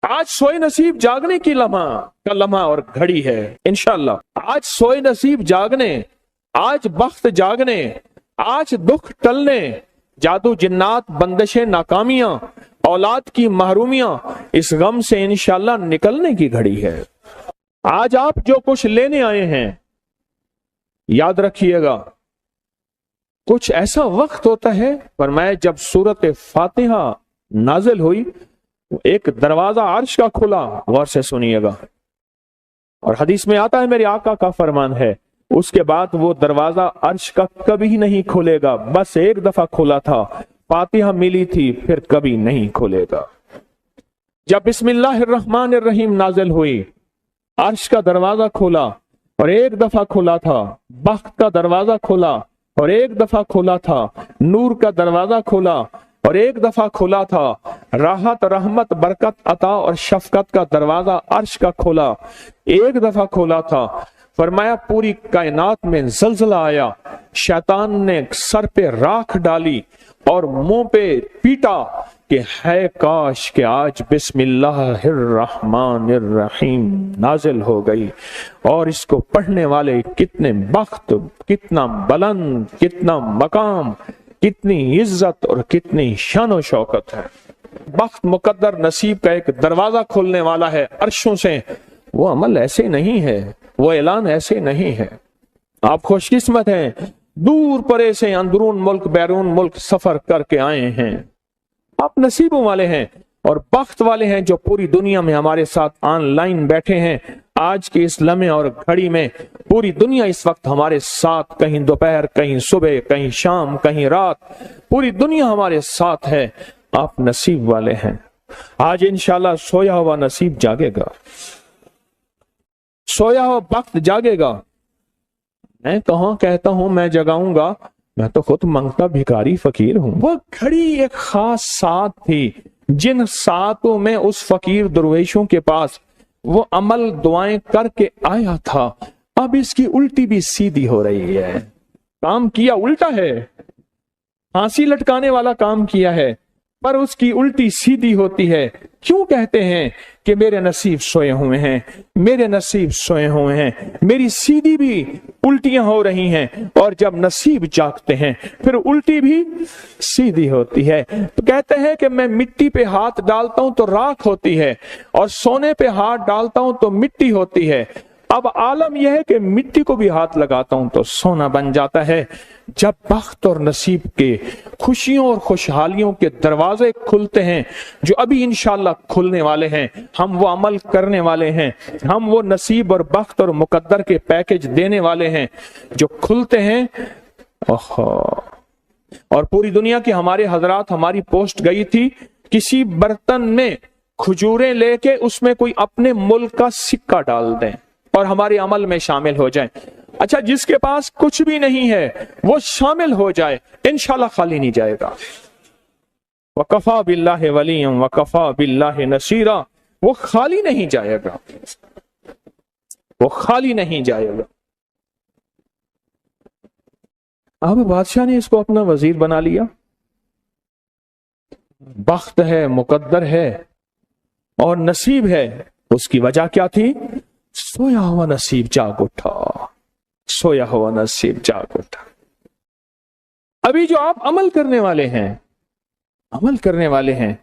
آج सोए नसीब जागने की लम्हा और घड़ी है इंशाअल्लाह। आज सोए नसीब जागने, आज बख्त जागने, आज दुख टलने, जादू जिन्नात बंदिशें नाकामियां, औलाद की महरूमियां, इस गम से इंशाअल्लाह निकलने की घड़ी है। आज आप जो कुछ लेने आए हैं, याद रखिएगा कुछ ऐसा वक्त होता है, फरमाया जब सूरत फातिहा नाजिल हुई, एक दरवाजा अर्श का खुला, गौर से सुनिएगा, और हदीस में आता है मेरे आका का फरमान है, उसके बाद वो दरवाजा अर्श का कभी नहीं खुलेगा, बस एक दफा खुला था, फातिहा मिली थी, फिर कभी नहीं खुलेगा। जब बिस्मिल्लाहिर्रहमानिर्रहीम नाजिल हुई, अर्श का दरवाजा खुला और एक दफा खुला था, बख्त का दरवाजा खुला और एक दफा खुला था, नूर का दरवाजा खुला और एक दफा खुला था, राहत रहमत बरकत अता और शफकत का दरवाजा अर्श का खुला, एक दफा खुला था। फरमाया पूरी कायनात में जलजला आया, शैतान ने सर पे राख डाली और मुंह पे पीटा कि है काश कि आज बिस्मिल्लाहिर्रहमानिर्रहीम नाजिल हो गई, और इसको पढ़ने वाले कितने बख्त, कितना बुलंद, कितना मकाम, कितनी इज्जत और कितनी शान शौकत है। बख्त मुकद्दर नसीब का एक दरवाजा खुलने वाला है अर्शों से। वो अमल ऐसे नहीं है, वो ऐलान ऐसे नहीं है। आप खुशकिस्मत हैं, दूर परे से अंदरून मुल्क बैरून मुल्क सफर करके आए हैं। आप नसीबों वाले हैं और बख्त वाले हैं जो पूरी दुनिया में हमारे साथ ऑनलाइन बैठे हैं। आज के इस लम्हे और घड़ी में पूरी दुनिया इस वक्त हमारे साथ, कहीं दोपहर, कहीं सुबह, कहीं शाम, कहीं रात, पूरी दुनिया हमारे साथ है। आप नसीब वाले हैं। आज इंशाल्लाह सोया हुआ नसीब जागेगा, सोया हुआ वक्त जागेगा। मैं कहाँ कहता हूं मैं जगाऊंगा, मैं तो खुद मंगता भिखारी फकीर हूं। वो घड़ी एक खास साथ थी, जिन सातों में उस फकीर दरवेशों के पास वो अमल दुआएं करके आया था। अब इसकी उल्टी भी सीधी हो रही है। काम किया उल्टा है, फांसी लटकाने वाला काम किया है, पर उसकी उल्टी सीधी होती है। क्यों कहते हैं कि मेरे नसीब सोए हुए हैं, मेरे नसीब सोए हुए हैं, मेरी सीधी भी उल्टियां हो रही हैं, और जब नसीब जागते हैं फिर उल्टी भी सीधी होती है। तो कहते हैं कि मैं मिट्टी पे हाथ डालता हूं तो राख होती है, और सोने पे हाथ डालता हूं तो मिट्टी होती है। अब आलम यह है कि मिट्टी को भी हाथ लगाता हूं तो सोना बन जाता है। जब बख्त और नसीब के खुशियों और खुशहालियों के दरवाजे खुलते हैं, जो अभी इंशाल्लाह खुलने वाले हैं, हम वो अमल करने वाले हैं, हम वो नसीब और बख्त और मुकद्दर के पैकेज देने वाले हैं जो खुलते हैं। और पूरी दुनिया की हमारे हजरात, हमारी पोस्ट गई थी, किसी बर्तन में खजूरें लेके उसमें कोई अपने मुल्क का सिक्का डाल दें और हमारे अमल में शामिल हो जाए। अच्छा, जिसके पास कुछ भी नहीं है वो शामिल हो जाए, इंशाल्लाह खाली नहीं जाएगा। वकफा बिल्लाहि वलिय्यन वकफा बिल्लाहि नसीरा, वो खाली नहीं जाएगा, वो खाली नहीं जाएगा। अब बादशाह ने इसको अपना वजीर बना लिया। बख्त है, मुकद्दर है और नसीब है। उसकी वजह क्या थी? सोया हुआ नसीब जाग उठा, सोया हुआ नसीब जाग उठा। अभी जो आप अमल करने वाले हैं, अमल करने वाले हैं,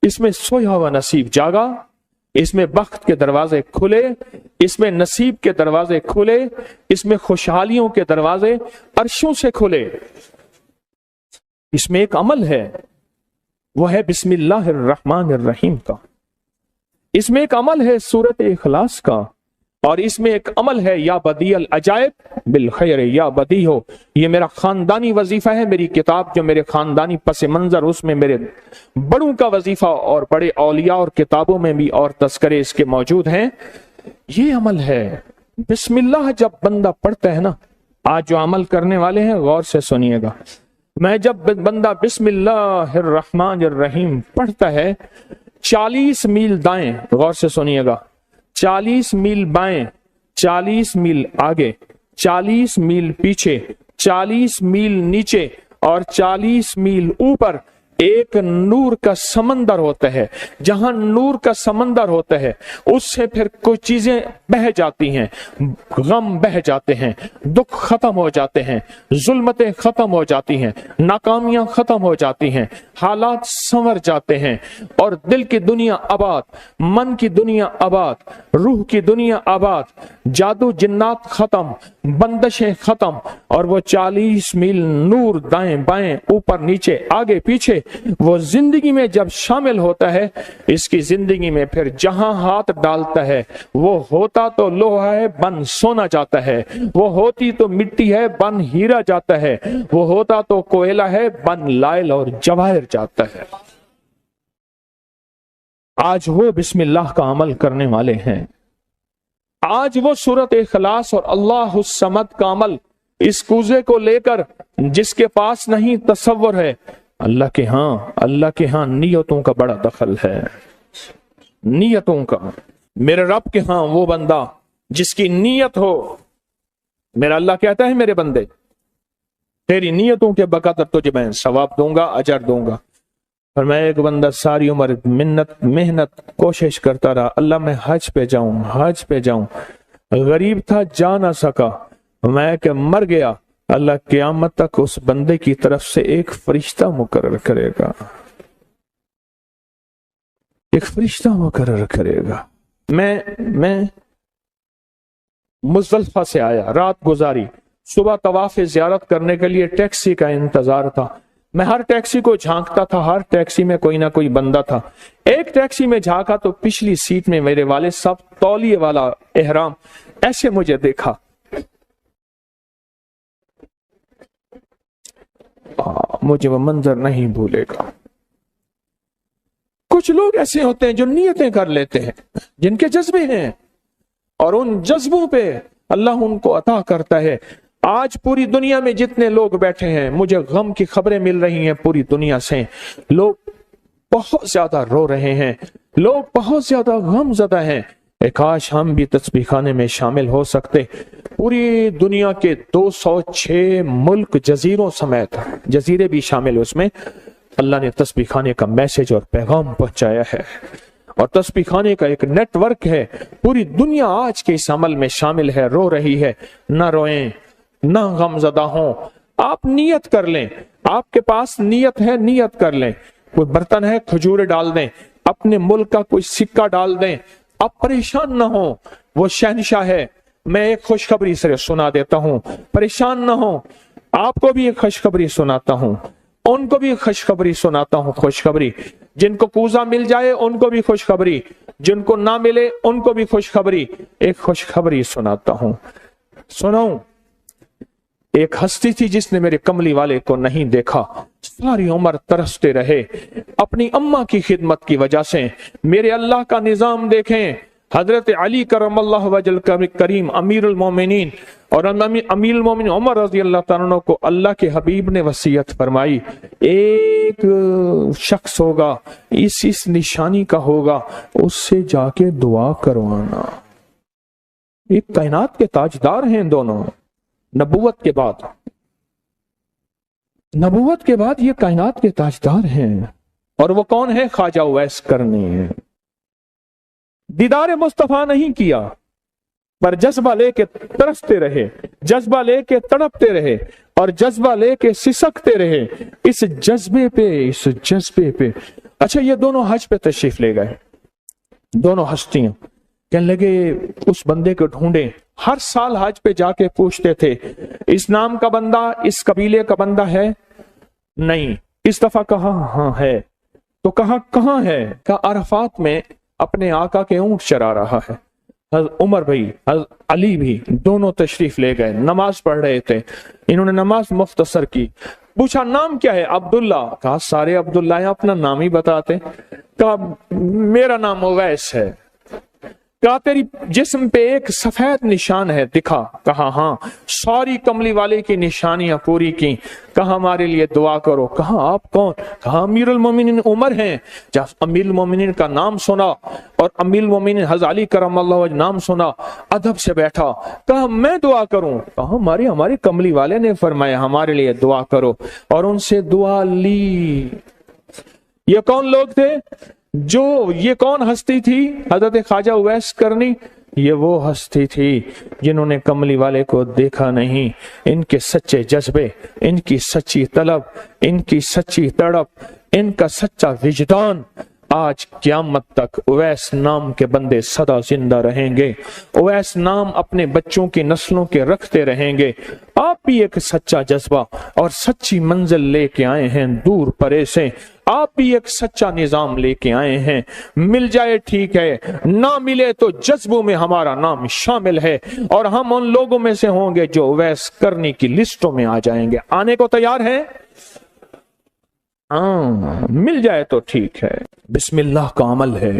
इसमें सोया हुआ नसीब जागा, इसमें बख्त के दरवाजे खुले, इसमें नसीब के दरवाजे खुले, इसमें खुशहालियों के दरवाजे अर्शों से खुले। इसमें एक अमल है, वो है बिस्मिल्लाहिर्रहमानिर्रहीम का। इसमें एक अमल है सूरत इखलास का, और इसमें एक अमल है या बदीअल अजायब बिल खैर या बदी हो। ये मेरा खानदानी वजीफा है, मेरी किताब जो मेरे खानदानी पस मंजर, उसमें मेरे बड़ों का वजीफा और बड़े औलिया और किताबों में भी और तस्करे इसके मौजूद हैं। ये अमल है बिस्मिल्लाह। जब बंदा पढ़ता है ना, आज जो अमल करने वाले हैं गौर से सुनिएगा, मैं जब बंदा बिस्मिल्लाहिर्रहमानिर्रहीम पढ़ता है, 40 मील दाएं, गौर से सुनिएगा, 40 मील बाएं, 40 मील आगे, 40 मील पीछे, 40 मील नीचे और 40 मील ऊपर एक नूर का समंदर होता है, जहां नूर का समंदर होता है उससे फिर कुछ चीजें बह जाती हैं, गम बह जाते हैं, दुख खत्म हो जाते हैं, जुल्मतें खत्म हो जाती हैं, नाकामियां खत्म हो जाती हैं, हालात संवर जाते हैं और दिल की दुनिया आबाद, मन की दुनिया आबाद, रूह की दुनिया आबाद, जादू जिन्नात खत्म, बंदिशें खत्म और वो 40 मील नूर दाएं बाएं ऊपर नीचे आगे पीछे वो जिंदगी में जब शामिल होता है, इसकी जिंदगी में फिर जहां हाथ डालता है वो होता तो लोहा है बन सोना जाता है, वो होती तो मिट्टी है बन हीरा जाता है, वो होता तो कोयला है बन लाइल और जवाहिर जाता है। आज वो बिस्मिल्लाह का अमल करने वाले हैं, आज वो सूरत इखलास और अल्लाह समद का अमल इस कूजे को लेकर जिसके पास नहीं तसव्वुर है, अल्लाह के हां नियतों का बड़ा दखल है, नियतों का। मेरे रब के हां वो बंदा जिसकी नीयत हो, मेरा अल्लाह कहता है मेरे बंदे तेरी नियतों के बकदर तुझे मैं सवाब दूंगा, अजर दूंगा। और मैं एक बंदा सारी उम्र मेहनत कोशिश करता रहा, अल्लाह मैं हज पे जाऊं, गरीब था जा ना सका, मैं के मर गया, अल्लाह क़यामत तक उस बंदे की तरफ से एक फरिश्ता मुकर्रर करेगा, एक फरिश्ता मुकर्रर करेगा। मैं मुज़दलिफ़ा से आया, रात गुजारी, सुबह तवाफ़ ज़ियारत करने के लिए टैक्सी का इंतजार था। मैं हर टैक्सी को झांकता था, हर टैक्सी में कोई ना कोई बंदा था। एक टैक्सी में झांका तो पिछली सीट में मेरे वालिद साहब तौलिए वाला एहराम, ऐसे मुझे देखा, मुझे वो मंजर नहीं भूलेगा। कुछ लोग ऐसे होते हैं जो नियतें कर लेते हैं, जिनके जज्बे हैं और उन जज्बों पे अल्लाह उनको अता करता है। आज पूरी दुनिया में जितने लोग बैठे हैं, मुझे गम की खबरें मिल रही हैं पूरी दुनिया से, लोग बहुत ज्यादा रो रहे हैं, लोग बहुत ज्यादा गमज़दा हैं। काश हम भी तस्बीह खाने में शामिल हो सकते। पूरी दुनिया के 206 मुल्क जजीरों समेत, जजीरे भी शामिल उसमें, अल्लाह ने तस्बीह खाने का मैसेज और पैगाम पहुंचाया है और तस्बीह खाने का एक नेटवर्क है। पूरी दुनिया आज के इस अमल में शामिल है, रो रही है। ना रोएं, ना गमज़दा हों, आप नियत कर लें, आपके पास नियत है, नियत कर लें। कोई बर्तन है, खजूरें डाल दें, अपने मुल्क का कोई सिक्का डाल दें, आप परेशान ना हो, वो शहनशाह है। मैं एक खुशखबरी से सुना देता हूं, परेशान ना हो, आपको भी एक खुशखबरी सुनाता हूं, उनको भी खुशखबरी सुनाता हूं। खुशखबरी, जिनको कूजा मिल जाए उनको भी खुशखबरी, जिनको ना मिले उनको भी खुशखबरी। एक खुशखबरी सुनाता हूं, सुनाऊं। एक हस्ती थी जिसने मेरे कमली वाले को नहीं देखा, सारी उम्र तरसते रहे अपनी अम्मा की खिदमत की वजह से। मेरे अल्लाह का निजाम देखें, हजरत अली करमल्लाहु वजल करीम अमीरुल मोमिनीन और अमीरुल मोमिनीन उमर रज़ी अल्लाह तआला अन्हु को अल्लाह के हबीब ने वसीयत फरमाई, एक शख्स होगा, इस निशानी का होगा, उससे जाके दुआ करवाना। एक कायनात के ताजदार हैं दोनों, नबूवत के बाद ये कायनात के ताजदार हैं। और वो कौन है? ख्वाजा उवैस करनी है। दीदार मुस्तफा नहीं किया, पर जज्बा लेके तरसते रहे, जज्बा लेके तड़पते रहे और जज्बा लेके सिसकते रहे। इस जज्बे पे अच्छा, ये दोनों हज पे तशरीफ ले गए, दोनों हस्तियां। कहने लगे उस बंदे को ढूंढे। हर साल हज पे जाके पूछते थे, इस नाम का बंदा, इस कबीले का बंदा है? नहीं। इस दफा कहा हाँ है। तो कहा कहाँ है? कहा अरफात में अपने आका के ऊंट चरा रहा है। उमर भाई, अली भी, दोनों तशरीफ ले गए, नमाज पढ़ रहे थे। इन्होंने नमाज मुख्तसर की। पूछा नाम क्या है? अब्दुल्ला। कहा सारे अब्दुल्ला हैं, अपना नाम ही बताते। कहा मेरा नाम उवैस है। कहा तेरी जिस्म पे एक सफेद निशान है, दिखा। कहा हाँ। सारी कमली वाले की निशानियां पूरी की। कहा हमारे लिए दुआ करो। कहा आप कौन? कहा अमीरुल मोमिनीन उमर हैं। जब अमीरुल मोमिनीन का नाम सुना और अमीरुल मोमिनीन हज़रत अली करमल्लाहु वजह नाम सुना, अदब से बैठा। कहा मैं दुआ करूं? कहा हमारे कमली वाले ने फरमाया हमारे लिए दुआ करो। और उनसे दुआ ली। یہ کون لوگ تھے؟ یہ کون ہستی تھی؟ حضرت خواجہ اویس کرنی، یہ وہ ہستی تھی جنہوں نے کملی والے کو دیکھا نہیں۔ ان کے سچے جذبے، ان کی سچی طلب، ان کی سچی تڑپ، ان کا سچا وجدان، آج قیامت تک اویس نام کے بندے سدا زندہ رہیں گے۔ اویس نام اپنے بچوں کی نسلوں کے رکھتے رہیں گے۔ آپ بھی ایک سچا جذبہ اور سچی منزل لے کے آئے ہیں دور پرے سے، آپ بھی ایک سچا نظام لے کے آئے ہیں۔ مل جائے ٹھیک ہے، نہ ملے تو جذبوں میں ہمارا نام شامل ہے، اور ہم ان لوگوں میں سے ہوں گے جو اویس کرنی کی لسٹوں میں آ جائیں گے۔ آنے کو تیار ہیں؟ مل جائے تو ٹھیک ہے۔ بسم اللہ کا عمل ہے،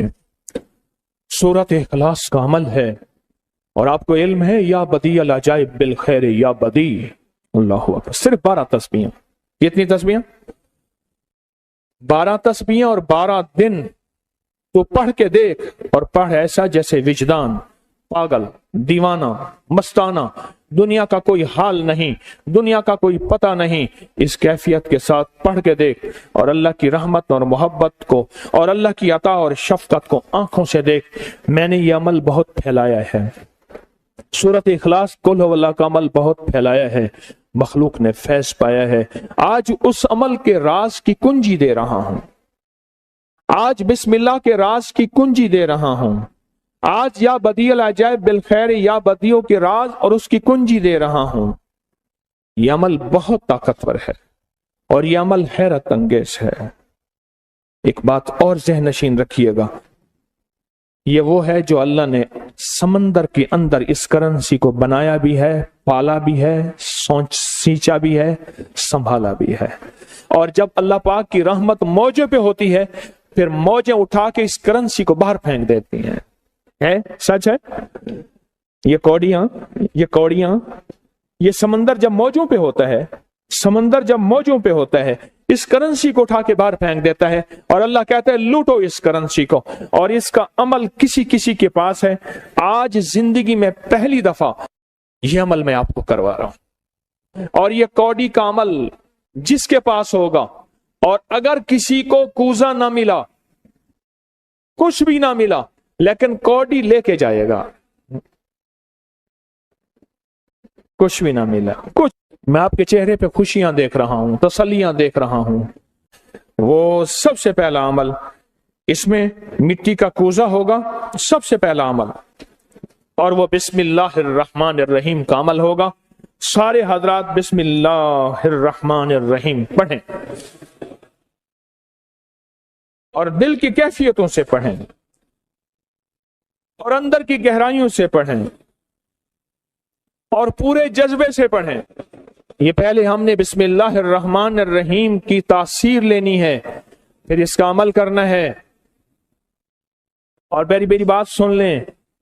سورۃ اخلاص کا عمل ہے، اور آپ کو علم ہے یا بدیع العجائب بالخیر یا بدیع۔ اللہ اکبر۔ صرف 12 تسبیحیں۔ کتنی تسبیحیں؟ 12 تسبیحیں اور 12 دن تو پڑھ کے دیکھ، اور پڑھ ایسا جیسے وجدان پاگل، دیوانہ، مستانہ، دنیا کا کوئی حال نہیں، دنیا کا کوئی پتہ نہیں، اس کیفیت کے ساتھ پڑھ کے دیکھ، اور اللہ کی رحمت اور محبت کو اور اللہ کی عطا اور شفقت کو آنکھوں سے دیکھ۔ میں نے یہ عمل بہت پھیلایا ہے، سورۃ اخلاص قل ہو اللہ کا عمل بہت پھیلایا ہے، مخلوق نے فیض پایا ہے۔ آج اس عمل کے راز کی کنجی دے رہا ہوں، آج بسم اللہ کے راز کی کنجی دے رہا ہوں، آج یا بدیع العجائب بالخیر یا بدیعوں کے راز اور اس کی کنجی دے رہا ہوں۔ یہ عمل بہت طاقتور ہے اور یہ عمل حیرت انگیز ہے۔ ایک بات اور ذہن نشین رکھیے گا، یہ وہ ہے جو اللہ نے سمندر کے اندر اس کرنسی کو بنایا بھی ہے، پالا بھی ہے، سینچا بھی ہے، سنبھالا بھی ہے، اور جب اللہ پاک کی رحمت موجوں پہ ہوتی ہے پھر موجیں اٹھا کے اس کرنسی کو باہر پھینک دیتی ہیں۔ ہے سچ ہے؟ یہ کوڑیاں یہ سمندر جب موجوں پہ ہوتا ہے، سمندر جب موجوں پہ ہوتا ہے اس کرنسی کو اٹھا کے باہر پھینک دیتا ہے، اور اللہ کہتا ہے لوٹو اس کرنسی کو، اور اس کا عمل کسی کے پاس ہے۔ آج زندگی میں پہلی دفعہ یہ عمل میں آپ کو کروا رہا ہوں، اور یہ کوڑی کا عمل جس کے پاس ہوگا، اور اگر کسی کو کوزہ نہ ملا، کچھ بھی نہ ملا، لیکن کوڑی لے کے جائے گا، کچھ بھی نہ ملا، کچھ میں آپ کے چہرے پہ خوشیاں دیکھ رہا ہوں، تسلیاں دیکھ رہا ہوں۔ وہ سب سے پہلا عمل، اس میں مٹی کا کوزہ ہوگا، سب سے پہلا عمل، اور وہ بسم اللہ الرحمن الرحیم کا عمل ہوگا۔ سارے حضرات بسم اللہ الرحمن الرحیم پڑھیں، اور دل کی کیفیتوں سے پڑھیں، اور اندر کی گہرائیوں سے پڑھیں، اور پورے جذبے سے پڑھیں۔ یہ پہلے ہم نے بسم اللہ الرحمن الرحیم کی تاثیر لینی ہے، پھر اس کا عمل کرنا ہے۔ اور میری بات سن لیں،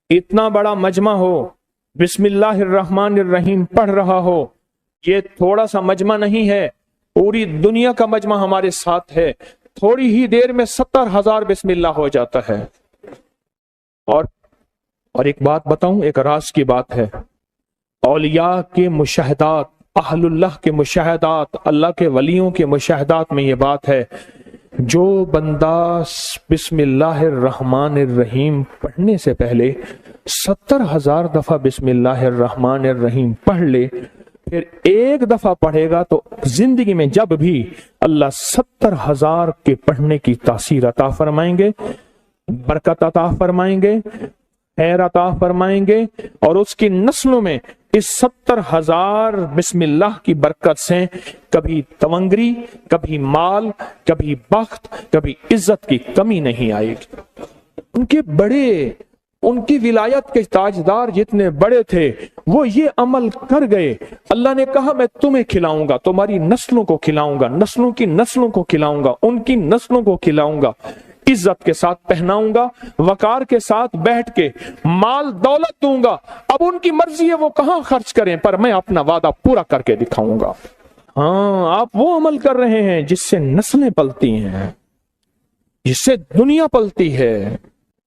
اتنا بڑا مجمع ہو، بسم اللہ الرحمن الرحیم پڑھ رہا ہو، یہ تھوڑا سا مجمع نہیں ہے، پوری دنیا کا مجمع ہمارے ساتھ ہے، تھوڑی ہی دیر میں 70,000 بسم اللہ ہو جاتا ہے۔ اور ایک بات بتاؤں، ایک راز کی بات ہے، اولیاء کے مشاہدات، اہل اللہ کے مشاہدات، اللہ کے ولیوں کے مشاہدات میں یہ بات ہے، جو بندہ بسم اللہ الرحمن الرحیم پڑھنے سے پہلے 70,000 دفعہ بسم اللہ الرحمن الرحیم پڑھ لے، پھر ایک دفعہ پڑھے گا تو زندگی میں جب بھی اللہ 70,000 کے پڑھنے کی تاثیر عطا فرمائیں گے، برکت عطا فرمائیں گے، خیر عطا فرمائیں گے، اور اس کی نسلوں میں اس 70,000 بسم اللہ کی برکت سے کبھی تونگری، کبھی مال، کبھی بخت، کبھی عزت کی کمی نہیں آئے گی۔ ان کی ولایت کے تاجدار جتنے بڑے تھے وہ یہ عمل کر گئے، اللہ نے کہا میں تمہیں کھلاؤں گا، تمہاری نسلوں کو کھلاؤں گا، نسلوں کی نسلوں کو کھلاؤں گا، ان کی نسلوں کو کھلاؤں گا، عزت کے ساتھ پہناؤں گا، وقار کے ساتھ بیٹھ کے مال دولت دوں گا، اب ان کی مرضی ہے وہ کہاں خرچ کریں، پر میں اپنا وعدہ پورا کر کے دکھاؤں گا۔ ہاں، آپ وہ عمل کر رہے ہیں جس سے نسلیں پلتی ہیں، جس سے دنیا پلتی ہے۔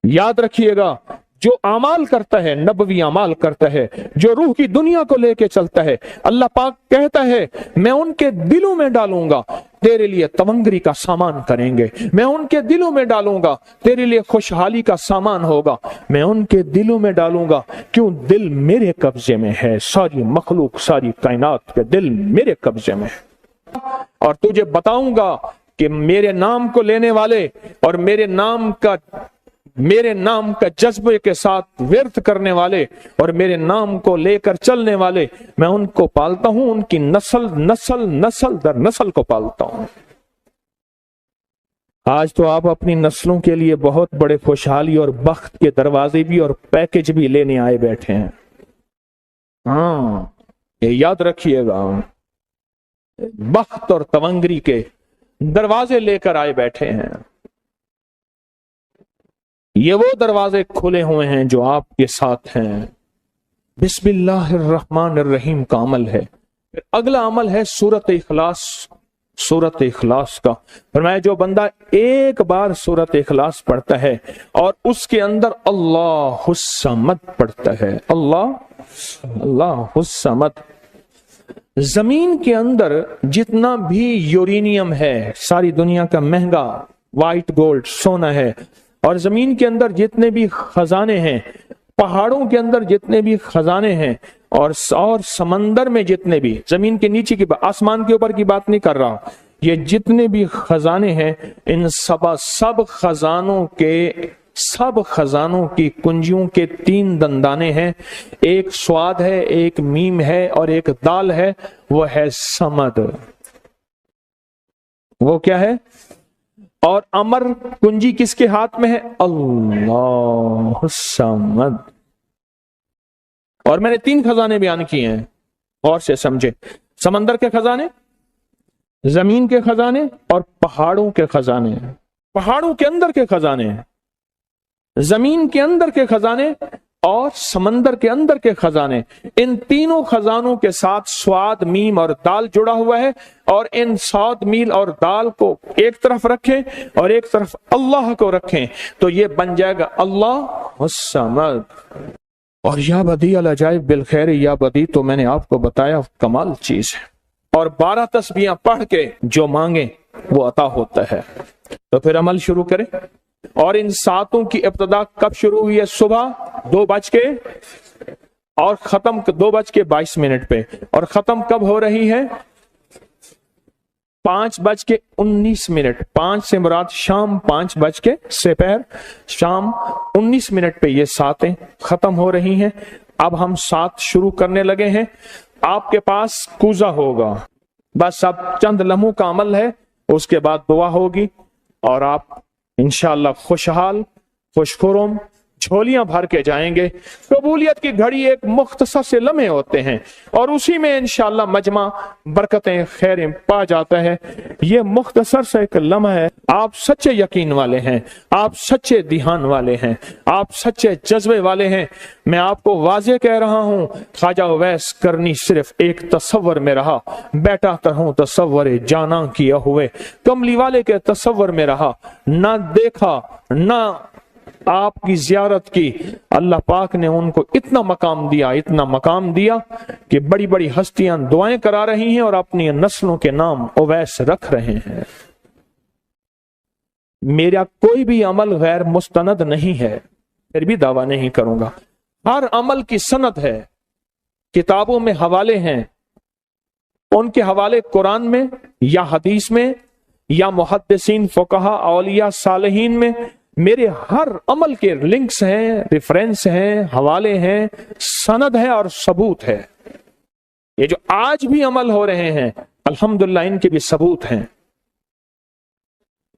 یاد رکھیے گا، جو اعمال کرتا ہے، نبوی اعمال کرتا ہے، جو روح کی دنیا کو لے کے چلتا ہے، اللہ پاک کہتا ہے میں ان کے دلوں میں ڈالوں گا तेरे लिए तवंगरी का सामान करेंगे, मैं उनके दिलों में डालूंगा, तेरे लिए खुशहाली का सामान होगा, मैं उनके दिलों में डालूंगा। क्यों? दिल मेरे कब्जे में है, सारी मखलूक सारी कायनात के दिल मेरे कब्जे में है। और तुझे बताऊंगा कि मेरे नाम को लेने वाले और मेरे नाम का जज्बे के साथ व्यर्थ करने वाले और मेरे नाम को लेकर चलने वाले, मैं उनको पालता हूं, उनकी नस्ल दर नस्ल को पालता हूं। आज तो आप अपनी नस्लों के लिए बहुत बड़े खुशहाली और बख्त के दरवाजे भी और पैकेज भी लेने आए बैठे हैं। हाँ, ये याद रखिएगा, बख्त और तवंगरी के दरवाजे लेकर आए बैठे हैं। ये वो दरवाजे खुले हुए हैं जो आपके साथ हैं। बिस्मिल्लाहिर्रहमानिर्रहीम का अमल है। फिर अगला अमल है सूरत इखलास। सूरत इखलास का फरमाया, जो बंदा एक बार सूरत इखलास पढ़ता है और उसके अंदर अल्लाहुस समद पढ़ता है, अल्लाहुस समद, जमीन के अंदर जितना भी यूरेनियम है, सारी दुनिया का महंगा व्हाइट गोल्ड सोना है, और जमीन के अंदर जितने भी खजाने हैं, पहाड़ों के अंदर जितने भी खजाने हैं, और समंदर में जितने भी, जमीन के नीचे की, आसमान के ऊपर की बात नहीं कर रहा, ये जितने भी खजाने हैं, इन सब खजानों की कुंजियों के 3 दंदाने हैं। एक स्वाद है, एक मीम है और एक दाल है, वो है समद। वो क्या है? और अमर कुंजी किसके हाथ में है? अल्लाह समद। और मैंने 3 खजाने बयान किए हैं, और से समझे। समंदर के खजाने, जमीन के खजाने और पहाड़ों के खजाने। पहाड़ों के अंदर के खजाने, जमीन के अंदर के खजाने और समंदर के अंदर के खजाने। इन तीनों खजानों के साथ स्वाद, मीम और दाल जुड़ा हुआ है, और इन स्वाद, मील और दाल को एक तरफ रखें और एक तरफ अल्लाह को रखें, तो ये बन जाएगा अल्लाह समद। और या बदी अल अजाइब बिल खैर, या बदी तो मैंने आपको बताया कमाल चीज है। और 12 तस्बीहां पढ़ के जो मांगे वो अता होता है। तो फिर अमल शुरू करें। और इन 7 की इब्तिदा कब शुरू हुई है? सुबह 2 बज के और खत्म 2:22 पे, और खत्म कब हो रही है? 5:19। 5 से मुराद शाम 5 बज के सेपहर शाम 19 पे ये 7 खत्म हो रही हैं। अब हम 7 शुरू करने लगे हैं। आपके पास कूजा होगा, बस अब चंद लम्हों का अमल है, उसके बाद दुआ होगी और आप इंशाअल्लाह खुशहाल खुशखुरम झोलियां भर के जाएंगे। कबूलियत की घड़ी एक मुख्तसर से लम्हे होते हैं और उसी में इंशाअल्लाह मजमा बरकतें खैरें पा जाता है। ये मुख्तसर से एक लम्हा है। आप सच्चे यकीन वाले हैं, आप सच्चे ध्यान वाले हैं, आप सच्चे जज्बे वाले हैं। मैं आपको वाजे कह रहा हूं, ख्वाजा उवैस करनी सिर्फ एक तसव्वुर में रहा, बैठा तरहूं तसव्वुर जाना किया हुए, कमली वाले के तसव्वुर में रहा, ना देखा ना आपकी जियारत की। अल्लाह पाक ने उनको इतना मकाम दिया कि बड़ी बड़ी हस्तियां दुआएं करा रही हैं और अपनी नस्लों के नाम उवैस रख रहे हैं। मेरा कोई भी अमल गैर मुस्तनद नहीं है, फिर भी दावा नहीं करूंगा। हर अमल की सनद है, किताबों में हवाले हैं, उनके हवाले कुरान में या हदीस में या मुहद्दिसीन फुकहा औलिया सालिहीन में मेरे हर अमल के लिंक्स हैं, रेफरेंस हैं, हवाले हैं, सनद है और सबूत है। ये जो आज भी अमल हो रहे हैं अल्हम्दुलिल्लाह इनके भी सबूत हैं।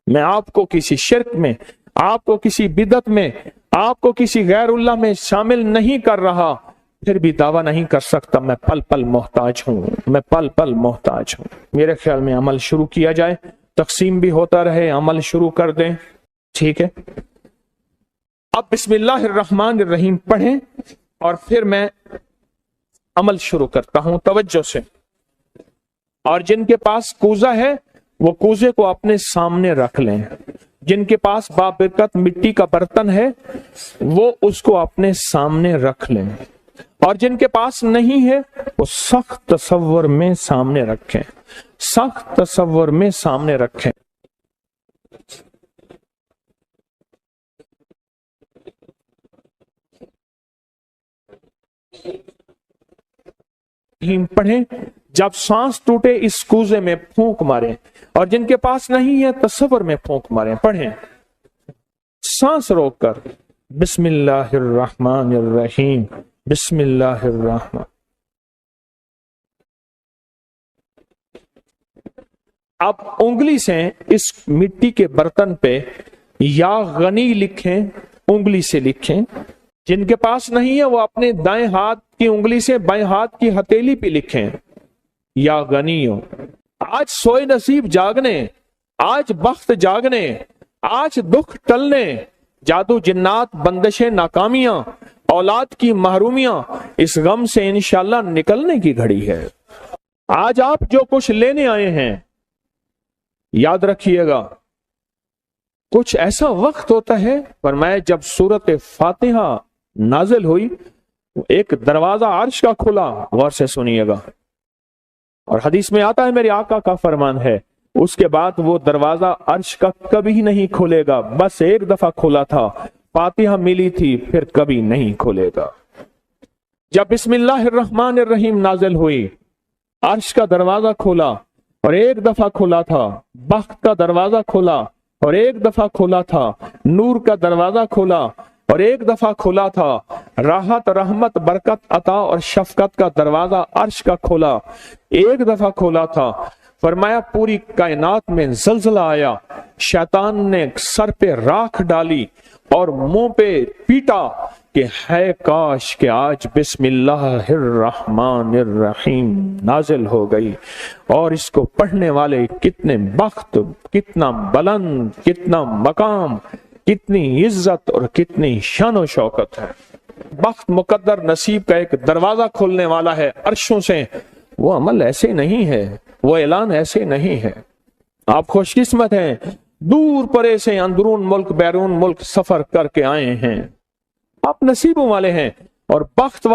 मैं आपको किसी शिर्क में, आपको किसी बिदअत में, आपको किसी गैरुल्लाह में शामिल नहीं कर रहा, फिर भी दावा नहीं कर सकता मैं पल पल मोहताज हूं, मैं पल पल मोहताज हूं। मेरे ख्याल में अमल शुरू किया जाए, तकसीम भी होता रहे, अमल शुरू कर दें, ठीक है। अब बिस्मिल्लाहिर्रहमानिर्रहीम पढ़ें और फिर मैं अमल शुरू करता हूं तवज्जो से। और जिनके पास कूजा है वो कूजे को अपने सामने रख लें। जिनके पास बाबरकत मिट्टी का बर्तन है वो उसको अपने सामने रख लें। और जिनके पास नहीं है वो सख्त तसव्वुर में सामने रखें। सख्त तसव्वुर में सामने रखें। पढ़ें, जब सांस टूटे इस कूजे में फूंक मारें, और जिनके पास नहीं है तसव्वुर में फूंक मारें। पढ़ें सांस रोककर, बिस्मिल्लाहिर्रहमानिर्रहीम, बिस्मिल्लाहिर्रहमान। आप उंगली से इस मिट्टी के बर्तन पे या गनी लिखें, उंगली से लिखें। जिनके पास नहीं है वो अपने दाएं हाथ की उंगली से बाएं हाथ की हथेली पे लिखें, या गनियो। आज सोए नसीब जागने, आज बख्त जागने, आज दुख टलने, जादू जिन्नात बंदिशें नाकामियां, औलाद की महरूमियां, इस गम से इंशाल्लाह निकलने की घड़ी है। आज आप जो कुछ लेने आए हैं, याद रखिएगा कुछ ऐसा वक्त होता है, फरमाया जब सूरत फातिहा नाजिल हुई, एक दरवाजा अर्श का खुला, गौर से सुनिएगा, और हदीस में आता है मेरे आका का फरमान है, उसके बाद वो दरवाजा अर्श का कभी नहीं खुलेगा, बस एक दफा खुला था, फातिहा मिली थी, फिर कभी नहीं खुलेगा। जब बिस्मिल्लाहिर्रहमानिर्रहीम नाजिल हुई, अर्श का दरवाजा खुला और एक दफा खुला था, बख्त का दरवाजा खुला और एक दफा खुला था, नूर का दरवाजा खुला और एक दफा खुला था, राहत रहमत बरकत अता और शफकत का दरवाजा अर्श का खुला, एक दफा खुला था। फरमाया पूरी कायनात में जलजला आया, शैतान ने सर पे राख डाली और मुंह पे पीटा कि है काश कि आज बिस्मिल्लाहिर्रहमानिर्रहीम नाजिल हो गई, और इसको पढ़ने वाले कितने बख्त, कितना बुलंद, कितना मकाम, कितनी इज्जत और कितनी शान शौकत है। बख्त मुकद्दर नसीब का एक दरवाजा खोलने वाला है अर्शों से। वो अमल ऐसे नहीं है, वो ऐलान ऐसे नहीं है। आप खुशकिस्मत हैं, दूर परे से अंदरून मुल्क बैरून मुल्क सफर करके आए हैं, आप नसीबों वाले हैं। और बख्त